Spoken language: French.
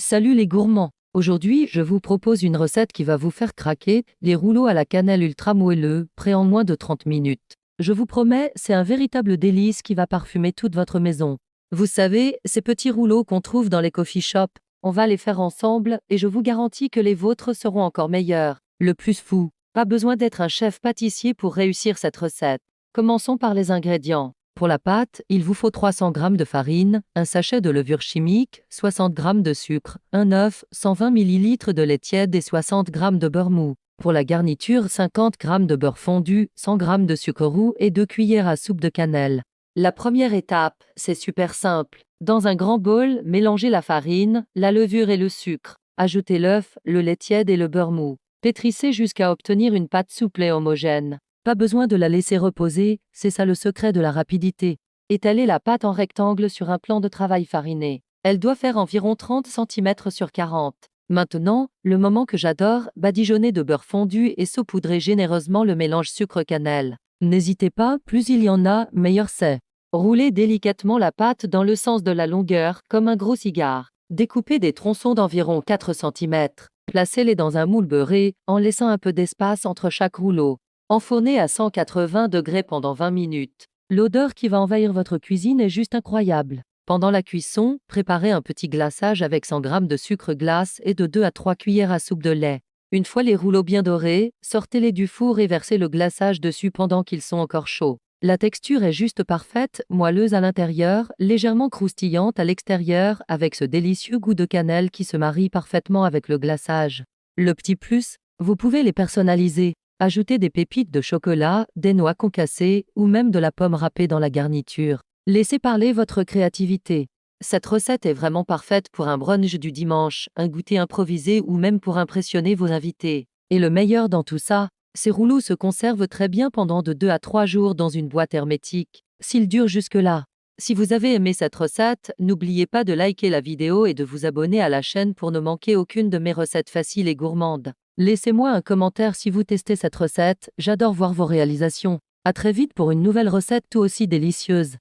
Salut les gourmands! Aujourd'hui, je vous propose une recette qui va vous faire craquer, les rouleaux à la cannelle ultra moelleux, prêts en moins de 30 minutes. Je vous promets, c'est un véritable délice qui va parfumer toute votre maison. Vous savez, ces petits rouleaux qu'on trouve dans les coffee shops, on va les faire ensemble et je vous garantis que les vôtres seront encore meilleurs. Le plus fou, pas besoin d'être un chef pâtissier pour réussir cette recette. Commençons par les ingrédients. Pour la pâte, il vous faut 300 g de farine, un sachet de levure chimique, 60 g de sucre, un œuf, 120 ml de lait tiède et 60 g de beurre mou. Pour la garniture, 50 g de beurre fondu, 100 g de sucre roux et 2 cuillères à soupe de cannelle. La première étape, c'est super simple. Dans un grand bol, mélangez la farine, la levure et le sucre. Ajoutez l'œuf, le lait tiède et le beurre mou. Pétrissez jusqu'à obtenir une pâte souple et homogène. Pas besoin de la laisser reposer, c'est ça le secret de la rapidité. Étalez la pâte en rectangle sur un plan de travail fariné. Elle doit faire environ 30 cm sur 40. Maintenant, le moment que j'adore, badigeonnez de beurre fondu et saupoudrez généreusement le mélange sucre-cannelle. N'hésitez pas, plus il y en a, meilleur c'est. Roulez délicatement la pâte dans le sens de la longueur, comme un gros cigare. Découpez des tronçons d'environ 4 cm. Placez-les dans un moule beurré, en laissant un peu d'espace entre chaque rouleau. Enfournez à 180 degrés pendant 20 minutes. L'odeur qui va envahir votre cuisine est juste incroyable. Pendant la cuisson, préparez un petit glaçage avec 100 g de sucre glace et de 2 à 3 cuillères à soupe de lait. Une fois les rouleaux bien dorés, sortez-les du four et versez le glaçage dessus pendant qu'ils sont encore chauds. La texture est juste parfaite, moelleuse à l'intérieur, légèrement croustillante à l'extérieur, avec ce délicieux goût de cannelle qui se marie parfaitement avec le glaçage. Le petit plus, vous pouvez les personnaliser. Ajoutez des pépites de chocolat, des noix concassées ou même de la pomme râpée dans la garniture. Laissez parler votre créativité. Cette recette est vraiment parfaite pour un brunch du dimanche, un goûter improvisé ou même pour impressionner vos invités. Et le meilleur dans tout ça, ces rouleaux se conservent très bien pendant de 2 à 3 jours dans une boîte hermétique, s'ils durent jusque-là. Si vous avez aimé cette recette, n'oubliez pas de liker la vidéo et de vous abonner à la chaîne pour ne manquer aucune de mes recettes faciles et gourmandes. Laissez-moi un commentaire si vous testez cette recette, j'adore voir vos réalisations. À très vite pour une nouvelle recette tout aussi délicieuse.